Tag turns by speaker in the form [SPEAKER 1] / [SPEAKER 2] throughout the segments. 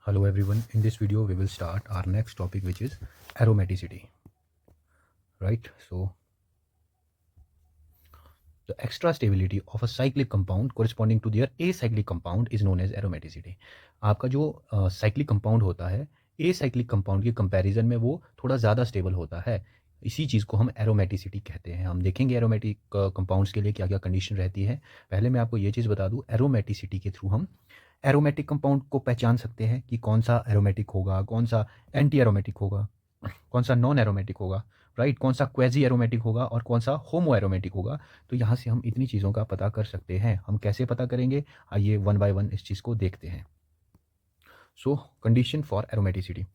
[SPEAKER 1] Hello everyone, in this video we will start our next topic, which is aromaticity, right? So the extra stability of a cyclic compound corresponding to their acyclic compound is known as aromaticity. आपका जो cyclic compound होता है acyclic compound के comparison में वो थोड़ा ज़्यादा stable होता है, इसी चीज़ को हम एरोमेटिसिटी कहते हैं। हम देखेंगे एरोमेटिक कंपाउंड्स के लिए क्या क्या कंडीशन रहती है। पहले मैं आपको ये चीज़ बता दूं, एरोमेटिसिटी के थ्रू हम एरोमेटिक कंपाउंड को पहचान सकते हैं कि कौन सा एरोमेटिक होगा, कौन सा एंटी एरोमेटिक होगा, कौन सा नॉन एरोमेटिक होगा, राइट, कौन सा क्वेजी एरोमेटिक होगा और कौन सा होमो एरोमेटिक होगा। तो यहाँ से हम इतनी चीज़ों का पता कर सकते हैं। हम कैसे पता करेंगे, आइए वन बाय वन इस चीज़ को देखते हैं। सो कंडीशन फॉर एरोमेटिसिटी,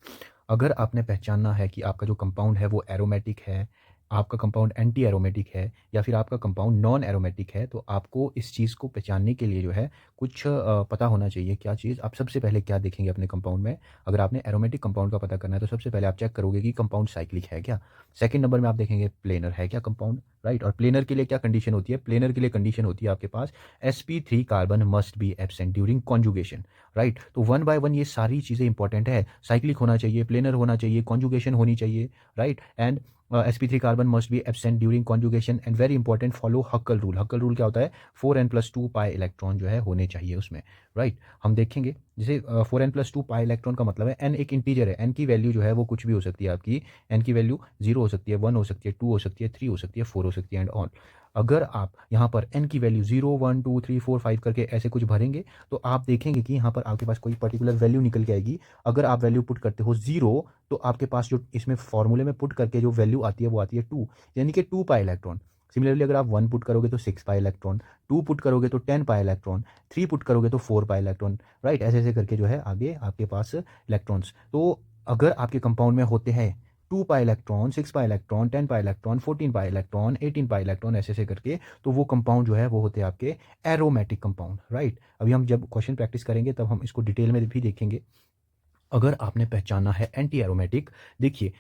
[SPEAKER 1] अगर आपने पहचानना है कि आपका जो कंपाउंड है वो एरोमेटिक है, आपका कंपाउंड एंटी एरोमेटिक है या फिर आपका कंपाउंड नॉन एरोमेटिक है, तो आपको इस चीज़ को पहचानने के लिए जो है कुछ पता होना चाहिए। क्या चीज़? आप सबसे पहले क्या देखेंगे अपने कंपाउंड में? अगर आपने एरोमेटिक कंपाउंड का पता करना है तो सबसे पहले आप चेक करोगे कि कंपाउंड साइक्लिक है क्या। सेकंड नंबर में आप देखेंगे प्लेनर है क्या कंपाउंड, राइट। और प्लेनर के लिए क्या कंडीशन होती है? प्लेनर के लिए कंडीशन होती है आपके पास sp3 carbon must be absent during conjugation, right. तो वन बाय वन ये सारी चीज़ें इंपॉर्टेंट है। साइक्लिक होना चाहिए, प्लेनर होना चाहिए, कॉन्जुगेशन होनी चाहिए, right. And sp3 carbon must be absent during conjugation and very important follow हक्कल rule. हक्कल rule क्या होता है? 4n+2 पाई इलेक्ट्रॉन जो है होने चाहिए उसमें, राइट। हम देखेंगे जैसे 4n+2 पाई इलेक्ट्रॉन का मतलब है n एक इंटीजर है, n की वैल्यू जो है वो कुछ भी हो सकती है आपकी। n की वैल्यू 0 हो सकती है, 1 हो सकती है, 2 हो सकती है, 3 हो सकती है, 4 हो सकती है एंड ऑन। अगर आप यहाँ पर n की वैल्यू 0 1 2 3 4 5 करके ऐसे कुछ भरेंगे तो आप देखेंगे कि यहाँ पर आपके पास कोई पर्टिकुलर वैल्यू निकल के आएगी। अगर आप वैल्यू पुट करते हो 0 तो आपके पास जो इसमें फॉर्मूले में पुट करके जो वैल्यू आती है वो आती है 2, यानी कि 2 पाई इलेक्ट्रॉन। सिमिलरली अगर आप 1 पुट करोगे तो 6 पाई इलेक्ट्रॉन, 2 पुट करोगे तो 10 पाई इलेक्ट्रॉन, 3 पुट करोगे तो 4 पाई इलेक्ट्रॉन, राइट। ऐसे ऐसे करके जो है आगे आपके पास इलेक्ट्रॉन्स। तो अगर आपके कंपाउंड में होते हैं 2 pi electron, 6 pi electron, 10 pi electron, 14 pi electron, 18 pi electron, ऐसे ऐसे करके, तो वो कंपाउंड जो है वो होते हैं आपके एरोमेटिक कंपाउंड, राइट। अभी हम जब क्वेश्चन प्रैक्टिस करेंगे तब हम इसको डिटेल में भी देखेंगे। अगर आपने पहचाना है एंटी एरोमेटिक, देखिए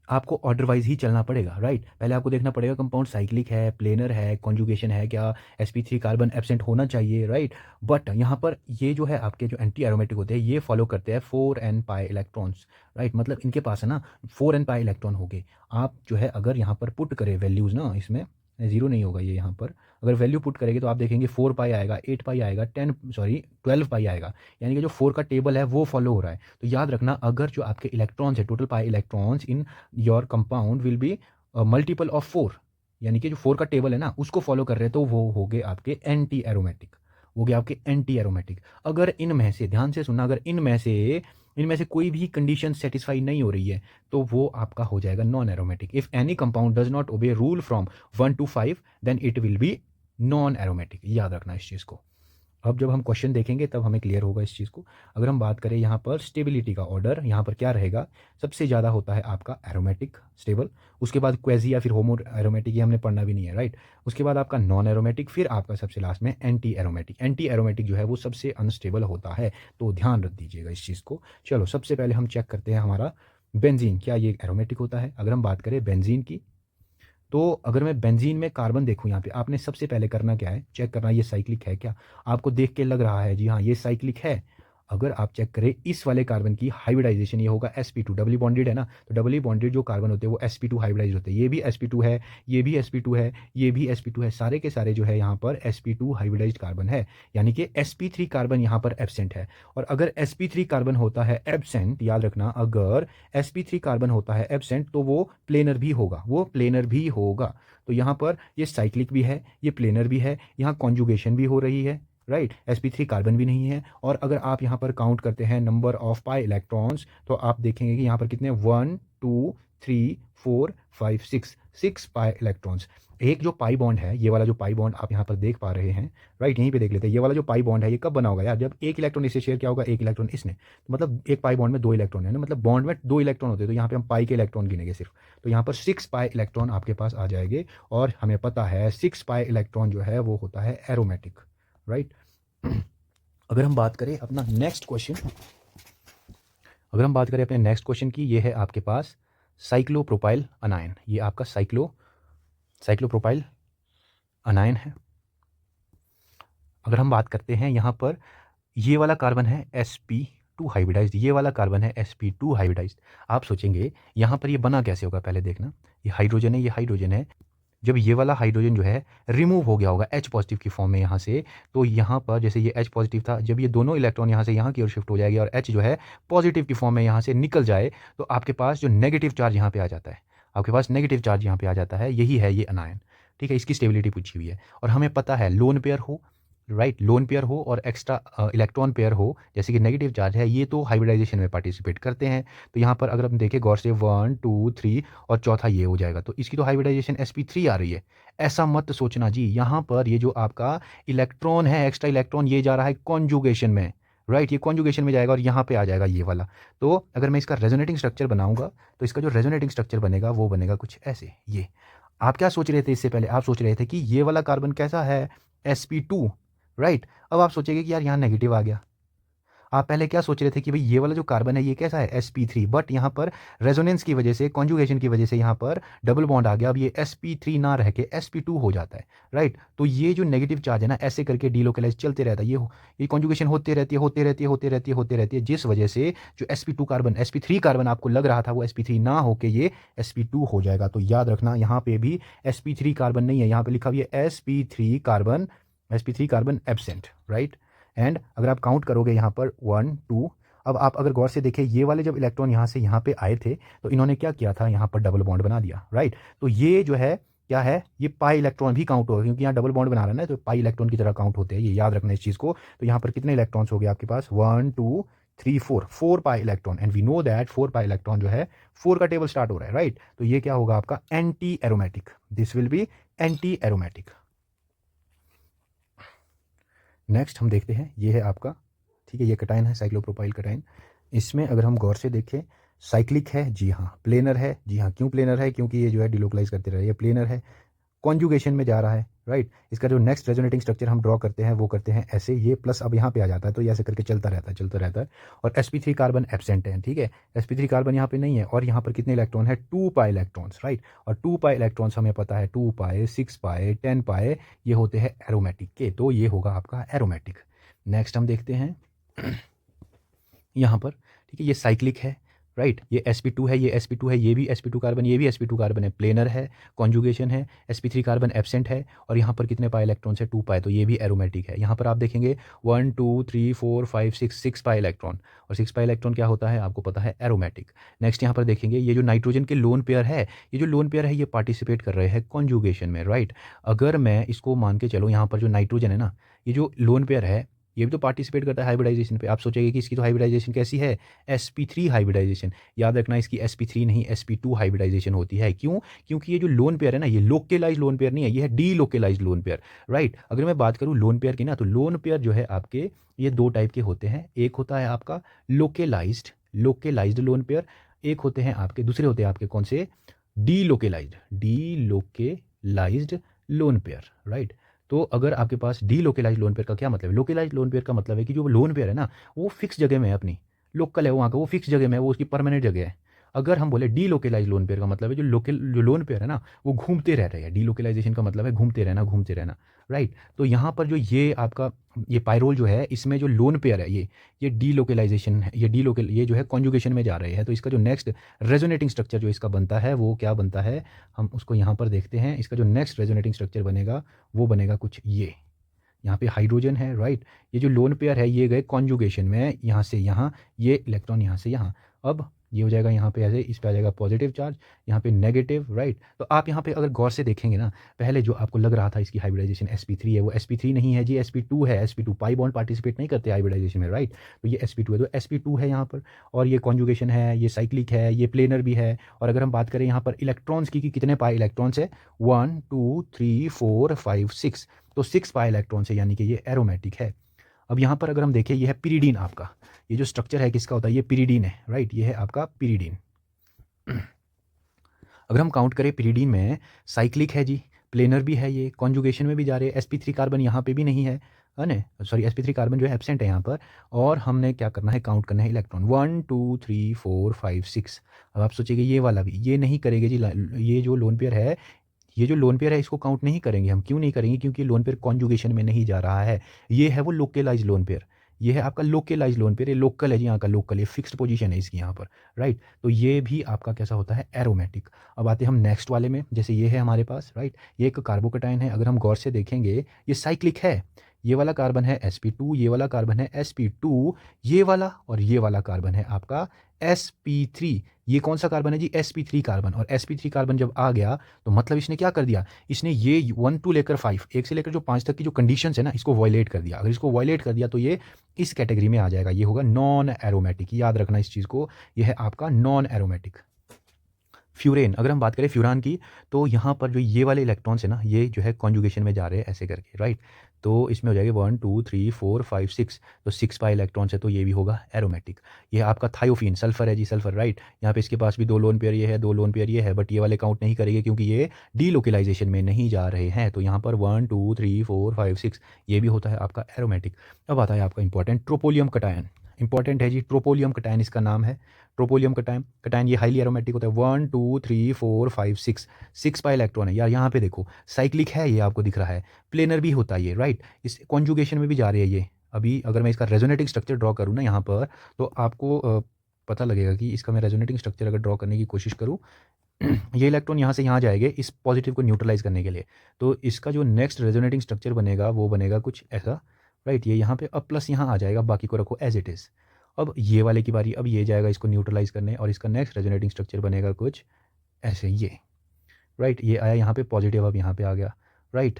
[SPEAKER 1] आपको ऑर्डर वाइज ही चलना पड़ेगा, राइट। पहले आपको देखना पड़ेगा कंपाउंड साइक्लिक है, प्लेनर है, कॉन्जुगेशन है क्या, sp3 कार्बन एब्सेंट होना चाहिए, राइट। बट यहाँ पर ये जो है आपके जो एंटी एरोमेटिक होते हैं ये फॉलो करते हैं 4n पाई इलेक्ट्रॉन्स, राइट। मतलब इनके पास है ना 4n पाई इलेक्ट्रॉन हो गए। आप जो है अगर यहाँ पर पुट करें वैल्यूज़ ना, इसमें जीरो नहीं होगा ये, यहाँ पर अगर वैल्यू पुट करेंगे तो आप देखेंगे 4 पाई आएगा, 8 पाई आएगा, 12 पाई आएगा, यानी कि जो 4 का टेबल है वो फॉलो हो रहा है। तो याद रखना, अगर जो आपके इलेक्ट्रॉन्स है, total pi electrons in your compound will be multiple of 4, यानी कि जो 4 का टेबल है ना उसको फॉलो कर रहे हैं, तो वो हो गए आपके एंटी एरोमेटिक, हो गए आपके एंटी एरोमेटिक। अगर इनमें से, ध्यान से सुनना, अगर इनमें से कोई भी कंडीशन सेटिस्फाई नहीं हो रही है तो वो आपका हो जाएगा non aromatic. If any compound does not obey rule from 1 to 5 then it will be non aromatic. याद रखना इस चीज़ को। अब जब हम क्वेश्चन देखेंगे तब हमें क्लियर होगा इस चीज़ को। अगर हम बात करें यहाँ पर स्टेबिलिटी का ऑर्डर, यहाँ पर क्या रहेगा? सबसे ज़्यादा होता है आपका एरोमेटिक स्टेबल, उसके बाद क्वेजी या फिर होमो एरोमेटिक, ये हमने पढ़ना भी नहीं है, राइट। उसके बाद आपका नॉन एरोमेटिक, फिर आपका सबसे लास्ट में एंटी एरोमेटिक। एंटी एरोमेटिक जो है वो सबसे अनस्टेबल होता है, तो ध्यान रख दीजिएगा इस चीज़ को। चलो सबसे पहले हम चेक करते हैं हमारा बेंजीन, क्या ये एरोमेटिक होता है? अगर हम बात करें बेंजीन की, तो अगर मैं बेंजीन में कार्बन देखूँ यहाँ पे, आपने सबसे पहले करना क्या है? चेक करना ये साइक्लिक है क्या। आपको देख के लग रहा है जी हाँ ये साइक्लिक है। अगर आप चेक करें इस वाले कार्बन की हाइब्रिडाइजेशन, ये होगा sp2, डबली बॉन्डेड है ना, तो डबली बॉन्डेड जो कार्बन होते हैं वो sp2 हाइब्रिडाइज होते हैं। ये भी sp2 है, ये भी sp2 है, ये भी sp2 है, सारे के सारे जो है यहाँ पर sp2 हाइब्रिडाइज्ड कार्बन है, यानी कि sp3 कार्बन यहाँ पर एब्सेंट है। और अगर sp3 कार्बन होता है एब्सेंट, याद रखना, अगर sp3 कार्बन होता है एब्सेंट तो वो प्लेनर भी होगा, वो प्लेनर भी होगा। तो यहाँ पर ये साइक्लिक भी है, ये प्लेनर भी है, यहाँ कॉन्जुगेशन भी हो रही है, राइट। sp3 कार्बन भी नहीं है। और अगर आप यहाँ पर काउंट करते हैं नंबर ऑफ पाई इलेक्ट्रॉन्स तो आप देखेंगे कि यहाँ पर कितने 1 2 3 4 5 6 पाई इलेक्ट्रॉन्स। एक जो पाई बॉन्ड है, ये वाला जो पाई बॉन्ड आप यहाँ पर देख पा रहे हैं, राइट, यहीं पे देख लेते हैं। ये वाला जो पाई बॉन्ड है ये कब बना होगा यार? जब एक इलेक्ट्रॉन इससे शेयर किया होगा, एक इलेक्ट्रॉन इसने, तो मतलब एक पाई बॉन्ड में 2 इलेक्ट्रॉन है ना, मतलब बॉन्ड में 2 इलेक्ट्रॉन होते हैं, तो यहाँ पे हम पाई के इलेक्ट्रॉन गिनेंगे सिर्फ, तो यहाँ पर 6 पाई इलेक्ट्रॉन आपके पास आ जाएंगे। और हमें पता है 6 पाई इलेक्ट्रॉन जो है वो होता है एरोमेटिक, राइट। अगर हम बात करें अपना नेक्स्ट क्वेश्चन, अगर हम बात करें अपने नेक्स्ट क्वेश्चन की, ये है आपके पास साइक्लोप्रोपाइल अनायन। ये आपका साइक्लोप्रोपाइल अनायन है। अगर हम बात करते हैं यहाँ पर, ये वाला कार्बन है sp, sp2 हाइब्रिडाइज्ड, ये वाला कार्बन है sp2 हाइब्रिडाइज्ड। आप सोचेंगे यहाँ पर ये बना कैसे होगा, पहले देखना, ये हाइड्रोजन है, ये हाइड्रोजन है। जब ये वाला हाइड्रोजन जो है रिमूव हो गया होगा H पॉजिटिव की फॉर्म में यहाँ से, तो यहाँ पर जैसे ये H पॉजिटिव था, जब ये दोनों इलेक्ट्रॉन यहाँ से यहाँ की ओर शिफ्ट हो जाएगी और H जो है पॉजिटिव की फॉर्म में यहाँ से निकल जाए, तो आपके पास जो नेगेटिव चार्ज यहाँ पे आ जाता है, आपके पास नेगेटिव चार्ज यहाँ पे आ जाता है, यही है ये अनायन। ठीक है, इसकी स्टेबिलिटी पूछी हुई है और हमें पता है लोन पेयर हो, राइट, लोन पेयर हो और एक्स्ट्रा इलेक्ट्रॉन पेयर हो, जैसे कि नेगेटिव चार्ज है, ये तो हाइब्रिडाइजेशन में पार्टिसिपेट करते हैं। तो यहाँ पर अगर हम देखें गौर से 1 2 3 और चौथा ये हो जाएगा, तो इसकी तो हाइब्रिडाइजेशन sp3 आ रही है। ऐसा मत सोचना जी, यहाँ पर ये जो आपका इलेक्ट्रॉन है, एक्स्ट्रा इलेक्ट्रॉन, ये जा रहा है कॉन्जुगेशन में, राइट, ये कॉन्जुगेशन में जाएगा और यहाँ पे आ जाएगा ये वाला। तो अगर मैं इसका रेजोनेटिंग स्ट्रक्चर बनाऊंगा, तो इसका जो रेजोनेटिंग स्ट्रक्चर बनेगा वो बनेगा कुछ ऐसे। ये आप क्या सोच रहे थे इससे पहले, आप सोच रहे थे कि ये वाला कार्बन कैसा है, sp2, राइट। अब आप सोचेंगे कि यार यहाँ नेगेटिव आ गया। आप पहले क्या सोच रहे थे कि भाई ये वाला जो कार्बन है ये कैसा है, sp3, बट यहाँ पर रेजोनेंस की वजह से, कॉन्जुगेशन की वजह से यहाँ पर डबल बॉन्ड आ गया, अब ये sp3 ना रह के sp2 हो जाता है, राइट। तो ये जो नेगेटिव चार्ज है ना, ऐसे करके डीलोकलाइज चलते रहता है, ये कॉन्जुगेशन होते रहती है, होते रहती है, होते रहती है, होते रहती है, जिस वजह से जो sp2 कार्बन, sp3 कार्बन आपको लग रहा था वो sp3 ना होके ये sp2 हो जाएगा। तो याद रखना यहाँ पे भी sp3 कार्बन नहीं है, यहाँ पे लिखा हुआ है sp3 carbon, sp3 carbon absent, right. And अगर आप काउंट करोगे यहाँ पर 1 2, अब आप अगर गौर से देखें, ये वाले जब इलेक्ट्रॉन यहाँ से यहाँ पे आए थे, तो इन्होंने क्या किया था, यहाँ पर डबल बॉन्ड बना दिया, राइट। तो ये जो है क्या है, ये पाई इलेक्ट्रॉन भी काउंट होगा, क्योंकि यहाँ डबल बॉन्ड बना रहा है ना, तो पाई इलेक्ट्रॉन की तरह काउंट होते हैं, ये याद रखना इस चीज़ को। तो यहाँ पर कितने इलेक्ट्रॉन्स हो गए आपके पास, 1 2 3 4 pi electron, and we know that 4 pi electron जो है 4 का टेबल स्टार्ट हो रहा है, राइट। तो ये क्या होगा आपका anti aromatic, this will B anti aromatic. Next हम देखते हैं, ये है आपका, ठीक है, ये कटाइन है, साइक्लोप्रोपाइल कटाइन। इसमें अगर हम गौर से देखें, साइक्लिक है, जी हाँ, प्लेनर है, जी हाँ, क्यों प्लेनर है, क्योंकि ये जो है डिलोकलाइज करते रहे, ये प्लेनर है, कॉन्जुगेशन में जा रहा है, राइट। इसका जो नेक्स्ट रेजोनेटिंग स्ट्रक्चर हम ड्रॉ करते हैं वो करते हैं ऐसे, ये प्लस अब यहाँ पे आ जाता है, तो ये ऐसे करके चलता रहता है, चलता रहता है। और sp3 कार्बन एब्सेंट है, ठीक है, sp3 कार्बन यहाँ पे नहीं है, और यहाँ पर कितने इलेक्ट्रॉन है, 2 पाई इलेक्ट्रॉन्स, राइट। और 2 पाई इलेक्ट्रॉन्स हमें पता है 2 पाई 6 पाई 10 पाई ये होते हैं एरोमेटिक के, तो ये होगा आपका एरोमेटिक। नेक्स्ट हम देखते हैं यहाँ पर, ठीक है, ये साइक्लिक है, राइट, ये sp2 है, ये sp2 है, ये भी sp2 कार्बन, ये भी sp2 कार्बन है, प्लेनर है, कॉन्जुगेशन है, sp3 कार्बन एब्सेंट है, और यहाँ पर कितने पाई इलेक्ट्रॉन्स है, 2 पाई, तो ये भी एरोमेटिक है। यहाँ पर आप देखेंगे 1 2 3 4 5 6 पाई इलेक्ट्रॉन, और 6 पाई इलेक्ट्रॉन क्या होता है आपको पता है, एरोमेटिक। नेक्स्ट यहाँ पर देखेंगे, ये जो नाइट्रोजन के लोन पेयर है, ये जो लोन पेयर है ये पार्टिसिपेट कर रहे हैं कॉन्जुगेशन में, राइट। अगर मैं इसको मान के चलो, यहाँ पर जो नाइट्रोजन है ना, ये जो लोन पेयर है ये भी तो पार्टिसिपेट करता है हाइब्रिडाइजेशन पे। आप सोचेंगे कि इसकी तो हाइब्रिडाइजेशन कैसी है, sp3 हाइब्रिडाइजेशन। याद रखना इसकी sp3 नहीं sp2 हाइब्रिडाइजेशन होती है। क्यों? क्योंकि ये जो लोन पेयर है ना, ये लोकेलाइज लोन पेयर नहीं है, ये है D localise lone pair, right. अगर मैं बात करूँ लोन पेयर की ना, तो लोन पेयर जो है आपके ये 2 टाइप के होते हैं। एक होता है आपका लोकेलाइज्ड लोन पेयर, एक होते हैं आपके, दूसरे होते हैं आपके कौन से, डी लोकेलाइज्ड लोन पेयर, राइट। तो अगर आपके पास डी लोकेलाइज लोन पेयर का क्या मतलब है, लोकेलाइज लोन पेयर का मतलब है कि जो लोन पेयर है ना वो फिक्स जगह में है, अपनी लोकल है वहाँ का, वो फिक्स जगह में है, वो उसकी परमानेंट जगह है। अगर हम बोले डी लोकेलाइज लोन पेयर का मतलब है जो लोन पेयर है ना वो घूमते रह रहे हैं। डी लोकेलाइजेशन का मतलब है घूमते रहना, घूमते रहना, राइट। तो यहाँ पर जो ये आपका ये पायरोल जो है, इसमें जो लोन पेयर है ये डी लोकेलाइजेशन है, ये जो है कॉन्जुगेशन में जा रहे हैं। तो इसका जो नेक्स्ट रेजोनेटिंग स्ट्रक्चर जो इसका बनता है वो क्या बनता है, हम उसको यहाँ पर देखते हैं। इसका जो नेक्स्ट रेजोनेटिंग स्ट्रक्चर बनेगा वो बनेगा कुछ ये, यहाँ पे हाइड्रोजन है, राइट। ये जो लोन पेयर है ये गए कॉन्जुगेशन में, यहाँ से यहाँ, ये इलेक्ट्रॉन यहाँ से यहाँ, अब ये हो जाएगा यहाँ पे ऐसे, इस पे आ जाएगा पॉजिटिव चार्ज, यहाँ पे नेगेटिव, राइट। तो आप यहाँ पे अगर गौर से देखेंगे ना, पहले जो आपको लग रहा था इसकी हाइब्रिडाइजेशन sp3 है, वो sp3 नहीं है जी, sp2 है। sp2 पाई बॉन्ड पार्टिसिपेट नहीं करते हाइब्रिडाइजेशन में, राइट। तो ये sp2 है, तो sp2 है यहाँ पर, और ये कॉन्जुगेशन है, ये साइक्लिक है, ये प्लेनर भी है। और अगर हम बात करें यहाँ पर इलेक्ट्रॉन्स की कि कितने पाई इलेक्ट्रॉन्स है, 1 2 3 4 5 6, तो 6 पाई इलेक्ट्रॉन्स है, यानी कि ये एरोमेटिक है। अब यहाँ पर अगर हम देखें, ये है पिरीडीन आपका, ये जो स्ट्रक्चर है किसका होता है, ये पिरीडीन है, राइट, ये है आपका पिरीडीन। अगर हम काउंट करें पिरीडीन में, साइक्लिक है जी, प्लेनर भी है, ये कॉन्जुगेशन में भी जा रहे हैं, sp3 कार्बन यहाँ पे भी नहीं है ना, सॉरी sp3 कार्बन जो है एब्सेंट है यहाँ पर। और हमने क्या करना है, काउंट करना है इलेक्ट्रॉन, 1 2 3 4 5 6। अब आप सोचेंगे ये वाला भी, ये नहीं करेंगे जी, ये जो लोन पेयर है, ये जो लोन पेयर है इसको काउंट नहीं करेंगे हम। क्यों नहीं करेंगे? क्योंकि लोन पेयर कॉन्जुगेशन में नहीं जा रहा है, ये है वो लोकेलाइज लोन पेयर, ये है आपका लोकलाइज लोन पेयर, ये लोकल है जी, यहाँ का लोकल, ये फिक्स्ड पोजीशन है इसकी यहाँ पर, राइट। तो ये भी आपका कैसा होता है, एरोमेटिक। अब आते हैं हम नेक्स्ट वाले में, जैसे ये है हमारे पास, राइट, ये एक कार्बोकेटाइन है। अगर हम गौर से देखेंगे ये साइक्लिक है, ये वाला कार्बन है sp2, ये वाला कार्बन है sp2, ये वाला और ये वाला कार्बन है आपका sp3। ये कौन सा कार्बन है जी, sp3 कार्बन। और sp3 कार्बन जब आ गया तो मतलब इसने क्या कर दिया, इसने ये 1 टू लेकर 5, एक से लेकर जो 5 तक की जो कंडीशंस है ना, इसको वायलेट कर दिया। अगर इसको वायलेट कर दिया तो ये इस कैटेगरी में आ जाएगा, ये होगा नॉन एरोमेटिक। याद रखना इस चीज़ को, ये है आपका नॉन एरोमेटिक। फ्यूरेन, अगर हम बात करें फ्यूरान की, तो यहाँ पर जो ये वाले इलेक्ट्रॉन्स है ना, ये जो है कॉन्जुगेशन में जा रहे हैं ऐसे करके, राइट। तो इसमें हो जाएगा 1 2 3 4 5 6, तो 6 पाई इलेक्ट्रॉन्स है, तो ये भी होगा एरोमेटिक। ये आपका थायोफीन, सल्फर है जी, सल्फर, राइट। यहाँ पे इसके पास भी 2 लोन पेयर ये है, 2 लोन पेयर ये है, बट ये वाले काउंट नहीं करेंगे क्योंकि ये डीलोकलाइजेशन में नहीं जा रहे हैं। तो यहाँ पर 1 2 3 4 5 6 ये भी होता है आपका एरोमेटिक। अब आता है आपका इंपॉर्टेंट ट्रोपोलियम कटायन। इंपॉर्टेंट है जी, ट्रोपोलियम कटायन इसका नाम है। ट्रोपोलियम कटायन, ये हाईली एरोमेटिक होता है। 1 2 3 4 5 6, 6 पाई इलेक्ट्रॉन है यार। यहाँ पे देखो साइक्लिक है, ये आपको दिख रहा है, प्लेनर भी होता है ये, राइट। इस कॉन्जुगेशन में भी जा रही है ये। अभी अगर मैं इसका रेजोनेटिंग स्ट्रक्चर ड्रॉ करूँ ना यहाँ पर, तो आपको पता लगेगा कि इसका मैं रेजोनेटिंग स्ट्रक्चर अगर ड्रॉ करने की कोशिश करूँ, ये इलेक्ट्रॉन यहाँ से यहाँ जाएंगे इस पॉजिटिव को न्यूट्रलाइज करने के लिए। तो इसका जो नेक्स्ट रेजोनेटिंग स्ट्रक्चर बनेगा वो बनेगा कुछ ऐसा, राइट। ये यहाँ पे अब प्लस यहाँ आ जाएगा, बाकी को रखो एज इट इज़। अब ये वाले की बारी, अब ये जाएगा इसको न्यूट्रलाइज करने, और इसका नेक्स्ट रेजोनेटिंग स्ट्रक्चर बनेगा कुछ ऐसे, ये, राइट। ये आया यहाँ पे पॉजिटिव, अब यहाँ पे आ गया, राइट।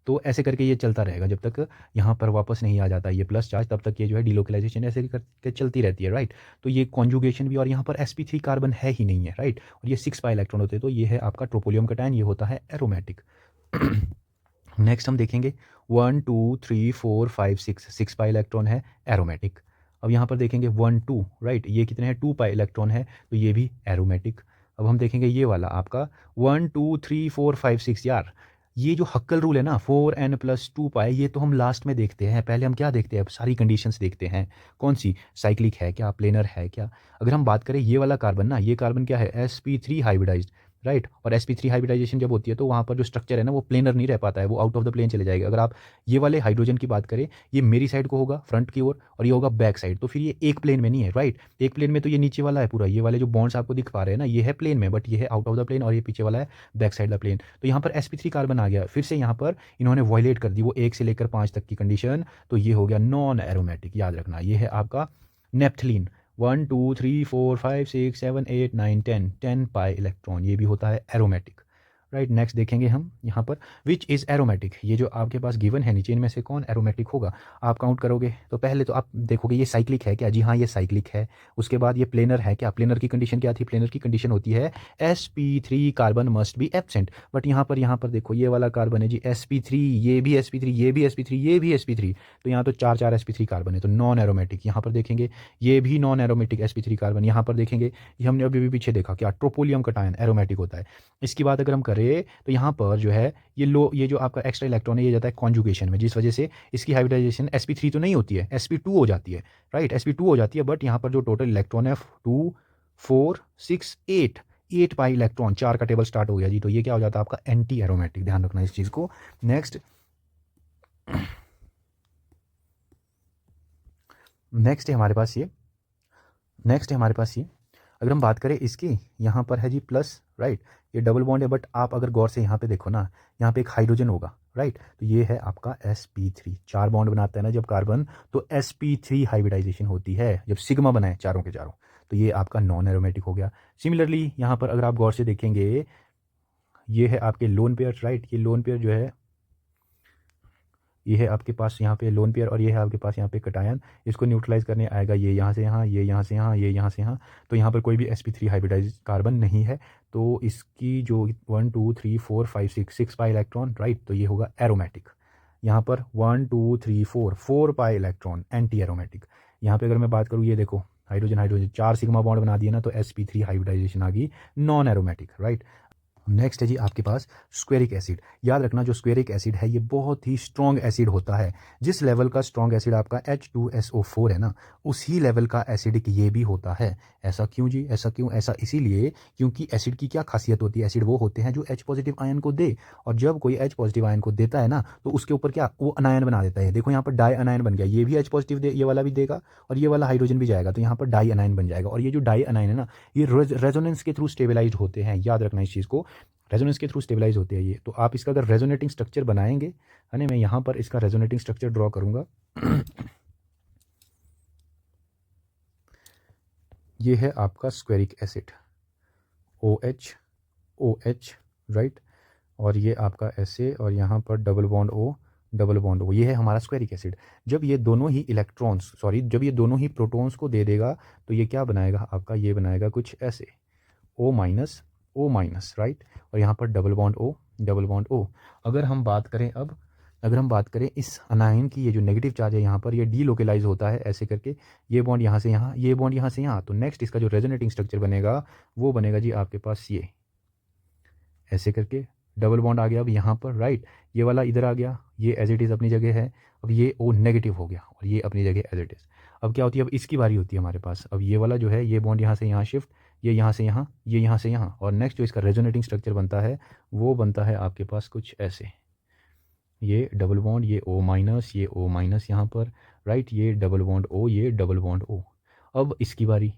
[SPEAKER 1] तो ऐसे करके ये चलता रहेगा जब तक यहाँ पर वापस नहीं आ जाता ये प्लस चार्ज, तब तक ये जो है डिलोकलाइजेशन ऐसे करके चलती रहती है, राइट। तो ये कॉन्जुगेशन भी, और यहाँ पर sp3 कार्बन है ही नहीं है, राइट। और ये 6 पाई इलेक्ट्रॉन होते हैं, तो ये है आपका ट्रोपोलियम कटायन, ये होता है एरोमेटिक। नेक्स्ट हम देखेंगे 1 2 3 4 5 6, 6 पाई इलेक्ट्रॉन है, एरोमेटिक। अब यहाँ पर देखेंगे 1 2, राइट, ये कितने हैं, 2 पाई इलेक्ट्रॉन है, तो ये भी एरोमेटिक। अब हम देखेंगे ये वाला आपका 1 2 3 4 5 6, यार ये जो हक्कल रूल है ना, 4n+2 पाई, ये तो हम लास्ट में देखते हैं, पहले हम क्या देखते हैं, सारी कंडीशंस देखते हैं। कौन सी, साइक्लिक है क्या, प्लेनर है क्या। अगर हम बात करें ये वाला कार्बन ना, ये कार्बन क्या है, sp3 हाइब्रिडाइज्ड, राइट। और sp3 हाइब्रिडाइजेशन जब होती है तो वहाँ पर जो स्ट्रक्चर है ना वो प्लेनर नहीं रह पाता है, वो आउट ऑफ द प्लेन चले जाएगा। अगर आप ये वाले हाइड्रोजन की बात करें, ये मेरी साइड को होगा फ्रंट की ओर, और ये होगा बैक साइड, तो फिर ये एक प्लेन में नहीं है, राइट। एक प्लेन में तो ये नीचे वाला है पूरा, ये वाले जो बॉन्ड्स आपको दिख पा रहे हैं ना, ये है प्लेन में, बट ये है आउट ऑफ द प्लेन, और ये पीछे वाला है बैक साइड द प्लेन। तो यहाँ पर sp3 कार्बन आ गया, फिर से यहाँ पर इन्होंने वायलेट कर दी वो 1 से लेकर 5 तक की कंडीशन, तो ये हो गया नॉन एरोमेटिक। याद रखना, ये है आपका नेप्थलीन। 1 2 3 4 5 6 7 8 9 10 पाई इलेक्ट्रॉन, ये भी होता है एरोमेटिक, राइट। नेक्स्ट देखेंगे हम यहाँ पर विच इज़ एरोमेटिक। ये जो आपके पास गिवन है नीचे, इनमें से कौन एरोमेटिक होगा, आप काउंट करोगे तो पहले तो आप देखोगे ये साइक्लिक है क्या, जी हाँ ये साइक्लिक है। उसके बाद ये प्लेनर है क्या, प्लेनर की कंडीशन क्या थी, प्लेनर की कंडीशन होती है sp3 carbon must be absent. But यहाँ पर देखो ये वाला कार्बन है जी sp3, ये भी sp3, ये भी sp3, ये भी sp3, तो यहाँ तो 4 sp3 कार्बन है, तो नॉन एरोमेटिक। यहाँ पर देखेंगे ये भी नॉन एरोमेटिक sp3 कार्बन। यहाँ पर देखेंगे ये हमने अभी भी पीछे देखा क्या, ट्रोपोलियम कटायन एरोमेटिक होता है। इसकी बात अगर हम करें तो यहाँ पर जो है ये जो आपका एक्स्ट्रा इलेक्ट्रॉन है, ये जाता है कॉन्जुगेशन में, जिस वजह से इसकी हाइब्रिडाइजेशन sp3 तो नहीं होती है, sp2 हो जाती है, राइट, sp2 हो जाती है। बट यहाँ पर जो टोटल इलेक्ट्रॉन है 2 4 6 8 पाई इलेक्ट्रॉन, 4 का टेबल स्टार्ट हो गया जी, तो ये क्या हो जाता है आपका एंटी एरोमेटिक। ध्यान रखना इस चीज़ को। नेक्स्ट है हमारे पास ये अगर हम बात करें इसकी, यहाँ पर है जी प्लस, राइट, ये डबल बॉन्ड है, बट आप अगर गौर से यहाँ पे देखो ना, यहाँ पे एक हाइड्रोजन होगा, राइट। तो ये है आपका sp3, 4 बॉन्ड बनाता है ना जब कार्बन, तो sp3 हाइब्रिडाइजेशन होती है जब सिग्मा बनाए चारों के चारों, तो ये आपका नॉन एरोमेटिक हो गया। सिमिलरली यहाँ पर अगर आप गौर से देखेंगे, ये है आपके लोन पेयर, राइट। ये लोन पेयर जो है, ये है आपके पास यहाँ पे लोन पेयर, और ये है आपके पास यहाँ पे कटायन। इसको न्यूट्रलाइज करने आएगा ये यहाँ से यहाँ, ये यहाँ से यहाँ, ये यहाँ से यहाँ, तो यहाँ पर कोई भी sp3 हाइब्रिडाइज कार्बन नहीं है, तो इसकी जो 1 2 3 4 5 6 पाई इलेक्ट्रॉन, राइट, तो ये होगा एरोमेटिक। यहाँ पर 1 2 3 4 पाई इलेक्ट्रॉन एंटी एरोमेटिक। यहाँ पे अगर मैं बात करूँ, ये देखो हाइड्रोजन 4 सिग्मा बॉन्ड बना दिए ना, तो sp3 हाइब्रिडाइजेशन आ गई, नॉन एरोमेटिक, राइट। नेक्स्ट है जी आपके पास स्क्वेरिक एसिड। याद रखना जो स्क्वेरिक एसिड है ये बहुत ही स्ट्रॉन्ग एसिड होता है। जिस लेवल का स्ट्रॉन्ग एसिड आपका H2SO4 है ना, उसी लेवल का एसिडिक ये भी होता है। ऐसा क्यों जी? ऐसा क्यों? ऐसा इसीलिए क्योंकि एसिड की क्या खासियत होती है, एसिड वो होते हैं जो H पॉजिटिव आयन को दे, और जब कोई H पॉजिटिव आयन को देता है ना तो उसके ऊपर क्या वो अनायन बना देता है। देखो यहाँ पर डाई अनायन बन गया, ये भी H पॉजिटिव दे, ये वाला भी देगा और ये वाला हाइड्रोजन भी जाएगा, तो यहाँ पर डाई अनायन बन जाएगा। और ये जो डाई अनायन है ना, ये रेजोनेंस के थ्रू स्टेबलाइज होते हैं। याद रखना इस चीज़ को, रेजोनेंस के थ्रू स्टेबलाइज होते हैं ये। तो आप इसका अगर रेजोनेटिंग स्ट्रक्चर बनाएंगे, है ना, मैं यहाँ पर इसका रेजोनेटिंग स्ट्रक्चर ड्रॉ करूँगा। ये है आपका स्क्वेरिक एसिड OH राइट, और ये आपका SA और यहाँ पर डबल बॉन्ड O, ये है हमारा स्क्वेरिक एसिड। जब ये दोनों ही जब ये दोनों ही प्रोटॉन्स को दे देगा तो ये क्या बनाएगा आपका, ये बनाएगा कुछ ऐसे O- राइट, और यहाँ पर डबल बॉन्ड O। अगर हम बात करें इस अनायन की, ये जो नेगेटिव चार्ज है यहाँ पर ये डीलोकेलाइज होता है ऐसे करके, ये बॉन्ड यहाँ से यहाँ, ये बॉन्ड यहाँ से यहाँ। तो नेक्स्ट इसका जो रेजोनेटिंग स्ट्रक्चर बनेगा वो बनेगा जी आपके पास ये ऐसे करके, डबल बॉन्ड आ गया अब यहाँ पर राइट, ये वाला इधर आ गया, ये एज इट इज़ अपनी जगह है। अब ये O नेगेटिव हो गया और ये अपनी जगह एज इट इज़। अब क्या होती है, अब इसकी बारी होती है हमारे पास। अब ये वाला जो है ये बॉन्ड यहाँ से यहाँ शिफ्ट, ये यहाँ से यहाँ, ये यहाँ से यहाँ, और नेक्स्ट जो इसका रेजोनेटिंग स्ट्रक्चर बनता है वो बनता है आपके पास कुछ ऐसे, ये डबल बॉन्ड, ये O-, ये O- यहाँ पर राइट, ये डबल बॉन्ड O, ये डबल बॉन्ड O। अब इसकी बारी,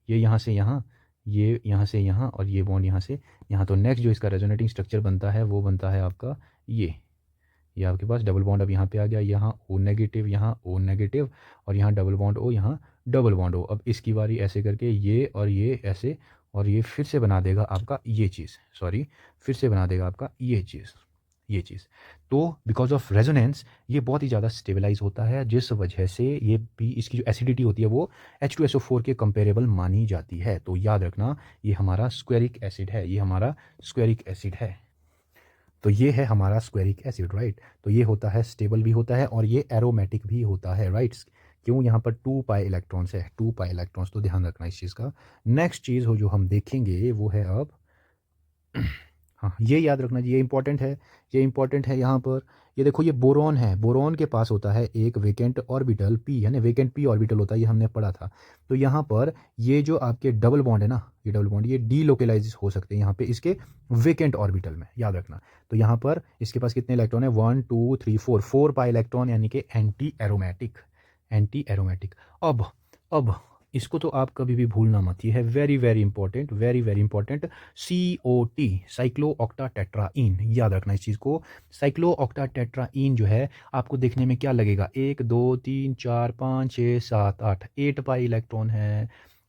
[SPEAKER 1] ये यहाँ से यहाँ, ये यहाँ से यहाँ, और ये बॉन्ड यहाँ से यहाँ। तो नेक्स्ट जो इसका रेजोनेटिंग स्ट्रक्चर बनता है वो बनता है आपका ये आपके पास डबल बॉन्ड अब यहाँ पे आ गया, यहाँ O नेगेटिव, यहाँ O नेगेटिव, और यहाँ डबल बॉन्ड O, यहाँ डबल बॉन्ड O। अब इसकी बारी ऐसे करके ये और ये ऐसे, और ये फिर से बना देगा आपका ये चीज़, फिर से बना देगा आपका ये चीज़। तो बिकॉज ऑफ रेजोनेंस ये बहुत ही ज़्यादा स्टेबलाइज होता है, जिस वजह से ये भी इसकी जो एसिडिटी होती है वो H2SO4 के कंपेरेबल मानी जाती है। तो याद रखना ये हमारा स्क्वेरिक एसिड है, तो ये है हमारा स्क्वेरिक एसिड राइट। तो ये होता है स्टेबल भी होता है और ये एरोमेटिक भी होता है राइट। क्यों? यहाँ पर 2 पाई इलेक्ट्रॉन्स है, 2 पाई इलेक्ट्रॉन्स, तो ध्यान रखना इस चीज़ का। नेक्स्ट चीज़ हो जो हम देखेंगे वो है अब हाँ, ये याद रखना जी, ये इंपॉर्टेंट है यहाँ पर। ये देखो ये बोरॉन है, बोरॉन के पास होता है एक वेकेंट ऑर्बिटल p, यानी वेकेंट p ऑर्बिटल होता है, ये हमने पढ़ा था। तो यहाँ पर ये जो आपके डबल बॉन्ड है ना, ये डबल बॉन्ड ये डीलोकेलाइज हो सकते हैं यहाँ पे इसके वेकेंट ऑर्बिटल में, याद रखना। तो यहाँ पर इसके पास कितने इलेक्ट्रॉन है, 1 2 3 4 पाई इलेक्ट्रॉन, यानी कि एंटी एरोमेटिक। अब इसको तो आप कभी भी भूलना मत, ये है very very important, COT, cyclooctatetraene. याद रखना इस चीज़ को, साइक्लो ऑक्टा टेट्राइन जो है आपको देखने में क्या लगेगा, 1 2 3 4 5 6 7 8, 8 पाई इलेक्ट्रॉन है,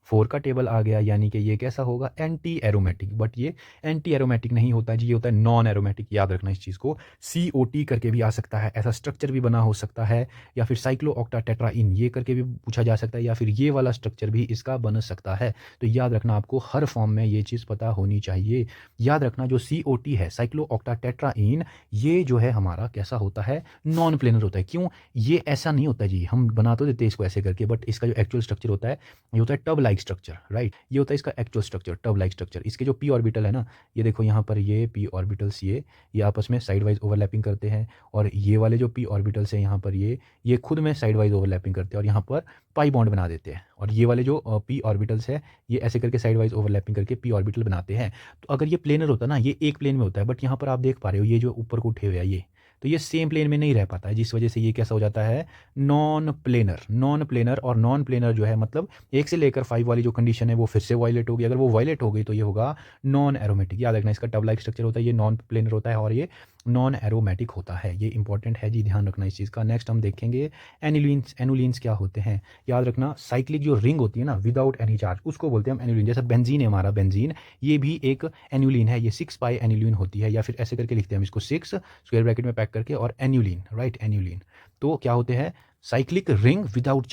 [SPEAKER 1] 4 का टेबल आ गया, यानी कि ये कैसा होगा, एंटी एरोमेटिक। बट ये एंटी एरोमेटिक नहीं होता जी, ये होता है नॉन एरोमेटिक। याद रखना इस चीज़ को, COT करके भी आ सकता है, ऐसा स्ट्रक्चर भी बना हो सकता है, या फिर साइक्लो ऑक्टा टेट्राइन ये करके भी पूछा जा सकता है, या फिर ये वाला स्ट्रक्चर भी इसका बन सकता है। तो याद रखना आपको हर फॉर्म में ये चीज़ पता होनी चाहिए। याद रखना जो COT है, साइक्लो ऑक्टा टेट्राइन, ये जो है हमारा कैसा होता है, नॉन प्लेनर होता है। क्यों? ये ऐसा नहीं होता जी, हम बना तो देते हैं इसको ऐसे करके, बट इसका जो एक्चुअल स्ट्रक्चर होता है ये होता है टब लाइक स्ट्रक्चर राइट। ये होता है इसका actual structure, tub like structure. इसके जो p ऑर्बिटल है ना, ये देखो यहाँ पर ये p ऑर्बिटल्स ये आपस में साइड वाइज ओवरलैपिंग करते हैं, और ये वाले जो p ऑर्बिटल्स हैं यहाँ पर ये खुद में साइड वाइज ओवरलैपिंग करते हैं और यहाँ पर पाई बॉन्ड बना देते हैं। और ये वाले जो p ऑर्बिटल्स है ये ऐसे करके साइड वाइज ओवरलैपिंग करके p ऑर्बिटल बनाते हैं। तो अगर ये प्लेनर होता ना, ये एक प्लेन में होता है, बट यहाँ पर आप देख पा रहे हो ये जो ऊपर को उठे हुए हैं ये, तो ये सेम प्लेन में नहीं रह पाता है, जिस वजह से ये कैसा हो जाता है, नॉन प्लेनर। और नॉन प्लेनर जो है मतलब 1 से लेकर 5 वाली जो कंडीशन है वो फिर से वायलेट होगी। अगर वो वायलेट हो गई तो ये होगा नॉन एरोमेटिक। याद रखना इसका टब लाइक स्ट्रक्चर होता है, ये नॉन प्लेनर होता है और ये नॉन एरोमेटिक होता है। ये इंपॉर्टेंट है जी, ध्यान रखना इस चीज़ का। नेक्स्ट हम देखेंगे एनुलिन्स क्या होते हैं। याद रखना साइक्लिक जो रिंग होती है ना विदाउट एनी चार्ज, उसको बोलते हैं हम एनुलिन। जैसे बेंजीन है हमारा, बेंजीन ये भी एक एनुलिन है, ये 6 पाई एनुलिन होती है, या फिर ऐसे करके लिखते हैं हम इसको 6 स्क्वायर ब्रैकेट में पैक करके और एनुलिन राइट, एनुलिन। तो क्या होते हैं, साइक्लिक रिंग विदाउट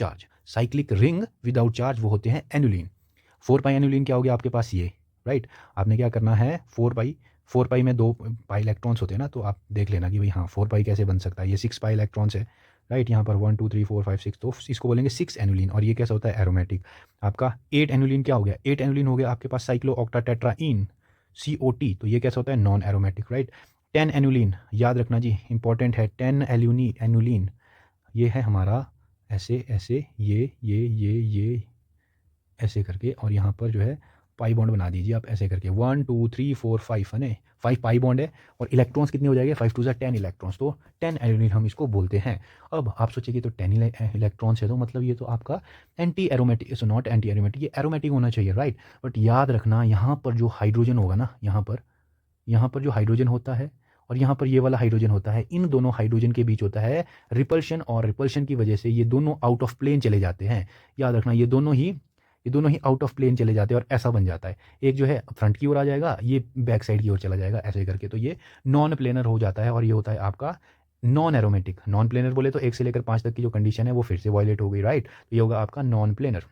[SPEAKER 1] चार्ज, वो होते हैं एनुलिन। 4 पाई एनुलिन क्या हो गया आपके पास ये राइट। आपने क्या करना है, 4 पाई में 2 पाई इलेक्ट्रॉन्स होते हैं ना, तो आप देख लेना कि भाई हाँ 4 पाई कैसे बन सकता है। ये 6 पाई इलेक्ट्रॉन्स है राइट, यहाँ पर 1 2 3 4 5 6, तो इसको बोलेंगे 6 एनुलिन। और ये कैसा होता है, एरोमेटिक। आपका 8 एनुलिन क्या हो गया, 8 एनुलिन हो गया आपके पास साइक्लो ऑक्टा टेट्राइन, CO2, तो ये कैसा होता है, नॉन एरोमेटिक, राइट। 10 एनुलिन, याद रखना जी, इंपॉर्टेंट है, 10 एनुलिन, ये है हमारा ऐसे ऐसे, ये ऐसे करके, और यहाँ पर जो है पाई बॉन्ड बना दीजिए आप ऐसे करके, 1 2 3 4 5 है ना, 5 पाई बॉन्ड है, और इलेक्ट्रॉन्स कितने हो जाएंगे, 5 टू 10 इलेक्ट्रॉन्स, तो 10 एल्यूमिन हम इसको बोलते हैं। अब आप सोचिए तो 10 इलेक्ट्रॉन्स है, तो मतलब ये तो आपका anti aromatic, is not anti aromatic, ये एरोमेटिक होना चाहिए, राइट। बट याद रखना यहाँ पर जो हाइड्रोजन होगा ना, यहाँ पर जो हाइड्रोजन होता है और यहाँ पर ये वाला हाइड्रोजन होता है, इन दोनों हाइड्रोजन के बीच होता है रिपल्शन, और रिपल्शन की वजह से ये दोनों आउट ऑफ प्लेन चले जाते हैं। याद रखना ये दोनों ही आउट ऑफ प्लेन चले जाते हैं, और ऐसा बन जाता है, एक जो है फ्रंट की ओर आ जाएगा, ये बैक साइड की ओर चला जाएगा ऐसे करके, तो ये नॉन प्लेनर हो जाता है, और ये होता है आपका नॉन एरोमेटिक। नॉन प्लेनर बोले तो 1 से लेकर 5 तक की जो कंडीशन है वो फिर से वायलेट हो गई, राइट। तो ये होगा आपका नॉन प्लेनर।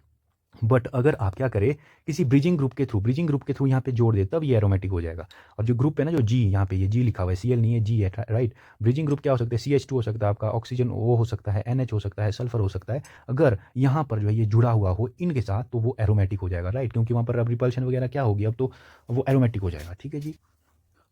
[SPEAKER 1] बट अगर आप क्या करें, किसी ब्रिजिंग ग्रुप के थ्रू यहाँ पे जोड़ दे, तब ये एरोमेटिक हो जाएगा। और जो ग्रुप है ना, जो जी, यहाँ पे ये जी लिखा हुआ है, Cl नहीं है, जी है, राइट। ब्रिजिंग ग्रुप क्या हो सकता है, CH2 हो सकता है आपका, ऑक्सीजन O हो सकता है, NH हो सकता है, सल्फर हो सकता है। अगर यहाँ पर जो है ये जुड़ा हुआ हो इनके साथ, तो वो एरोमेटिक हो जाएगा, राइट, क्योंकि वहाँ पर अब रिपल्शन वगैरह क्या होगी, अब तो वो एरोमेटिक हो जाएगा, ठीक है जी।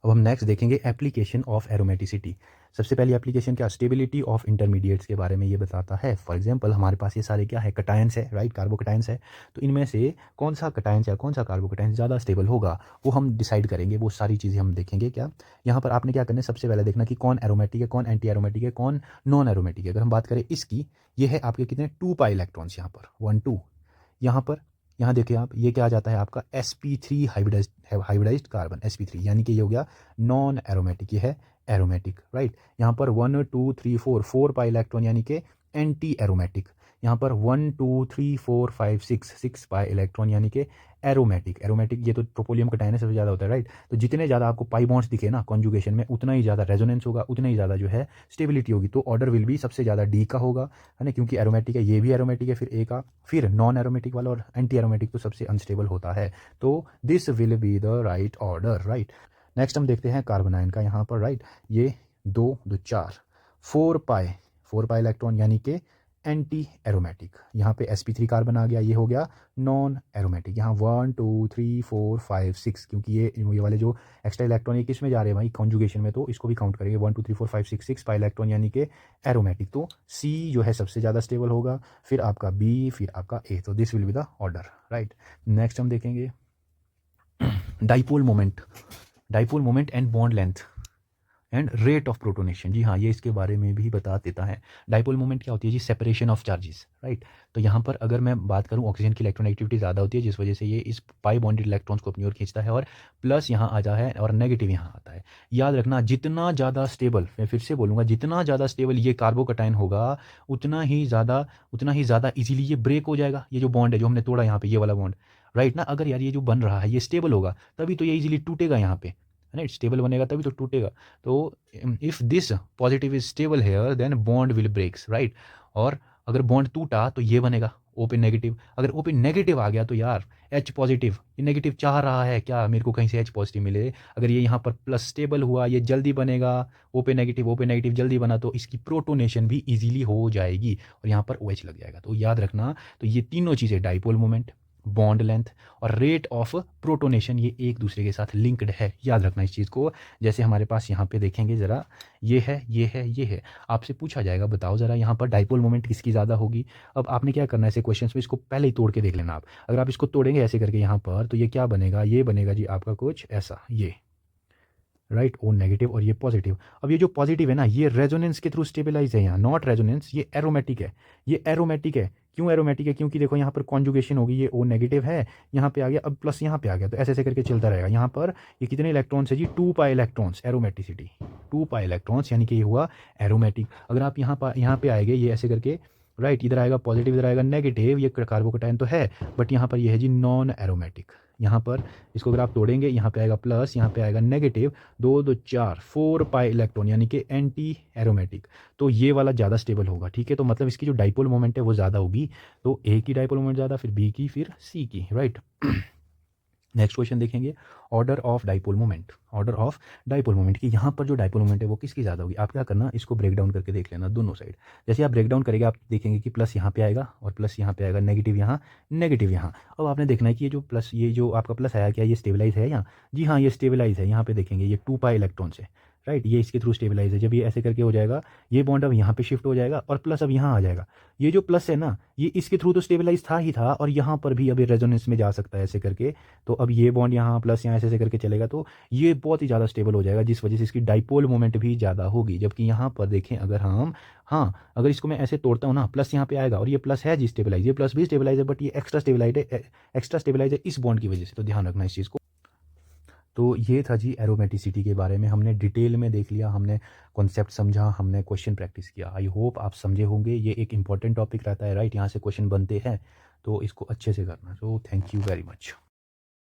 [SPEAKER 1] अब हम नेक्स्ट देखेंगे एप्लीकेशन ऑफ एरोमेटिसिटी। सबसे पहली एप्लीकेशन क्या, स्टेबिलिटी ऑफ इंटरमीडिएट्स के बारे में ये बताता है। फॉर एग्जांपल हमारे पास ये सारे क्या है, कटायंस है, राइट, कार्बोकटायंस है। तो इनमें से कौन सा कटायंस या कौन सा कार्बोकटायंस ज़्यादा स्टेबल होगा, वो हम डिसाइड करेंगे, वो सारी चीज़ें हम देखेंगे। क्या यहाँ पर आपने क्या करना है, सबसे पहले देखना कि कौन एरोमेटिक है, कौन एंटी एरोमेटिक है, कौन नॉन एरोमेटिक है। अगर हम बात करें इसकी, ये है आपके कितने 2 पाई इलेक्ट्रॉन्स, यहाँ पर 1 2, यहाँ पर, यहाँ देखिए आप, ये क्या आ जाता है आपका sp3 हाइब्रिडाइज्ड कार्बन, sp3, यानी कि ये हो गया नॉन एरोमेटिक, ये है एरोमेटिक, राइट। यहाँ पर 1 2 3 4 4 पाई इलेक्ट्रॉन, यानी कि एंटी एरोमेटिक। यहाँ पर 1 2 3 4 5 6 पाई इलेक्ट्रॉन, यानी कि एरोमेटिक, ये तो ट्रोपोलियम कटायन सबसे ज़्यादा होता है, राइट। तो जितने ज़्यादा आपको पाई बॉन्ड्स दिखे ना कॉन्जुगेशन में, उतना ही ज़्यादा रेजोनेंस होगा, उतना ही ज़्यादा जो है स्टेबिलिटी होगी। तो ऑर्डर विल भी सबसे ज़्यादा डी का होगा, है ना, क्योंकि एरोमेटिक है, ये भी एरोमेटिक है, फिर ए का, फिर नॉन एरोमेटिक वाला, और एंटी एरोमेटिक तो सबसे अनस्टेबल होता है। तो this will be the right order, right. Next हम देखते हैं कार्बोनाइन का, यहाँ पर, राइट, ये 2 2 4 4 पाई इलेक्ट्रॉन, यानी कि एंटी एरोमेटिक। यहाँ पे sp3 कार्बन आ गया, ये हो गया नॉन एरोमेटिक। यहाँ 1 2 3 4 5 6, क्योंकि ये वाले जो एक्स्ट्रा इलेक्ट्रॉन ये किस में जा रहे हैं भाई, कॉन्जुगेशन में, तो इसको भी काउंट करेंगे, 1 2 3 4 5 6 पाई इलेक्ट्रॉन, यानी कि एरोमेटिक। तो C जो है सबसे ज़्यादा स्टेबल होगा, फिर आपका B, फिर आपका A। तो this will be the order, right. Next हम देखेंगे dipole moment and bond length and rate of protonation. जी हाँ, ये इसके बारे में भी बता देता है। डाइपोल मोमेंट क्या होती है जी, सेपरेशन ऑफ चार्जेस, राइट। तो यहाँ पर अगर मैं बात करूँ, ऑक्सीजन की इलेक्ट्रॉननेगेटिविटी ज़्यादा होती है, जिस वजह से ये इस पाई बॉन्डेड इलेक्ट्रॉन्स को अपनी ओर खींचता है, और प्लस यहाँ आ जाता है, और नेगेटिव यहाँ आता है। याद रखना, जितना ज़्यादा स्टेबल, मैं फिर से बोलूँगा, जितना ज़्यादा स्टेबल ये कार्बोकटायन होगा, उतना ही ज़्यादा इजीली ये ब्रेक हो जाएगा। ये जो बॉन्ड है जो हमने तोड़ा यहाँ पे, ये वाला बॉन्ड, राइट ना, अगर यार ये जो बन रहा है ये स्टेबल होगा, तभी तो ये इजीली टूटेगा यहाँ पे, है ना, स्टेबल बनेगा तभी तो टूटेगा। तो if this positive is stable here, then bond will breaks, right. और अगर बॉन्ड टूटा तो ये बनेगा ओपन नेगेटिव। अगर ओपन नेगेटिव आ गया तो यार H पॉजिटिव, ये नेगेटिव चाह रहा है क्या, मेरे को कहीं से H पॉजिटिव मिले। अगर ये यहाँ पर प्लस स्टेबल हुआ, ये जल्दी बनेगा, ओपन नेगेटिव जल्दी बना, तो इसकी प्रोटोनेशन भी इजीली हो जाएगी, और यहाँ पर OH लग जाएगा। तो याद रखना, तो ये तीनों चीज़ें, डाइपोल मोमेंट, बॉन्ड लेंथ और रेट ऑफ प्रोटोनेशन, ये एक दूसरे के साथ लिंक्ड है। याद रखना इस चीज़ को। जैसे हमारे पास यहाँ पे देखेंगे ज़रा, ये है, आपसे पूछा जाएगा, बताओ ज़रा यहाँ पर डाइपोल मोमेंट किसकी ज़्यादा होगी। अब आपने क्या करना है, ऐसे क्वेश्चंस में इसको पहले ही तोड़ के देख लेना आप। अगर आप इसको तोड़ेंगे ऐसे करके यहाँ पर, तो ये क्या बनेगा, ये बनेगा जी आपका कुछ ऐसा, ये, राइट, O नेगेटिव और ये पॉजिटिव। अब ये जो पॉजिटिव है ना, ये रेजोनेंस के थ्रू स्टेबलाइज है, यहाँ नॉट रेजोनेंस, ये एरोमेटिक है, ये एरोमेटिक है। क्यों एरोमेटिक है, क्योंकि देखो यहाँ पर कॉन्जुगेशन होगी, ये O नेगेटिव है, यहाँ पे आ गया, अब प्लस यहाँ पे आ गया, तो ऐसे ऐसे करके चलता रहेगा। यहाँ पर ये कितने इलेक्ट्रॉन्स है जी, 2 pi electrons, aromaticity 2 pi electrons, यानी कि ये हुआ एरोमेटिक। अगर आप यहाँ पे आएंगे, ये ऐसे करके, राइट, इधर आएगा पॉजिटिव, इधर आएगा नेगेटिव, ये कार्बोकटायन तो है, बट यहाँ पर ये है जी नॉन एरोमेटिक। यहाँ पर इसको अगर आप तोड़ेंगे, यहाँ पे आएगा प्लस, यहाँ पे आएगा नेगेटिव, 2 2 4 4 पाई इलेक्ट्रॉन, यानी कि एंटी एरोमेटिक। तो ये वाला ज़्यादा स्टेबल होगा, ठीक है। तो मतलब इसकी जो डाइपोल मोमेंट है वो ज़्यादा होगी, तो A की डाइपोल मोमेंट ज़्यादा, फिर B की, फिर C की, राइट। नेक्स्ट क्वेश्चन देखेंगे, order of dipole moment. Order of dipole moment कि यहाँ पर जो डाइपोल मोमेंट है वो किसकी ज़्यादा होगी। आप क्या करना, इसको ब्रेक डाउन करके देख लेना दोनों साइड। जैसे आप ब्रेक डाउन करेंगे आप देखेंगे कि प्लस यहाँ पे आएगा और प्लस यहाँ पे आएगा, नेगेटिव यहाँ, नेगेटिव यहाँ। अब आपने देखना है कि ये जो प्लस, ये जो आपका प्लस आया क्या ये स्टेबलाइज है यहाँ, जी हाँ ये स्टेबलाइज है। यहाँ पे देखेंगे ये 2 पाई इलेक्ट्रॉन से, राइट, ये इसके थ्रू स्टेबलाइज है। जब ये ऐसे करके हो जाएगा, ये बॉन्ड अब यहाँ पे शिफ्ट हो जाएगा और प्लस अब यहाँ आ जाएगा। ये जो प्लस है ना, ये इसके थ्रू तो स्टेबलाइज था ही था, और यहाँ पर भी अभी रेजोनेंस में जा सकता है ऐसे करके। तो अब ये बॉन्ड यहाँ प्लस यहाँ ऐसे ऐसे करके चलेगा, तो ये बहुत ही ज़्यादा स्टेबल हो जाएगा, जिस वजह से इसकी डाइपोल मोमेंट भी ज़्यादा होगी। जबकि यहाँ पर देखें अगर हम, हाँ अगर इसको मैं ऐसे तोड़ता हूँ ना, प्लस यहाँ पे आएगा और ये प्लस है जी स्टेबलाइज, ये प्लस भी स्टेबलाइज है, बट ये एक्स्ट्रा स्टेबलाइज है, एक्स्ट्रा स्टेबलाइज है इस बॉन्ड की वजह से। तो ध्यान रखना इस चीज़ को। तो ये था जी एरोमेटिसिटी के बारे में, हमने डिटेल में देख लिया, हमने कॉन्सेप्ट समझा, हमने क्वेश्चन प्रैक्टिस किया। आई होप आप समझे होंगे, ये एक इंपॉर्टेंट टॉपिक रहता है, राइट, यहाँ से क्वेश्चन बनते हैं, तो इसको अच्छे से करना। तो थैंक यू वेरी मच।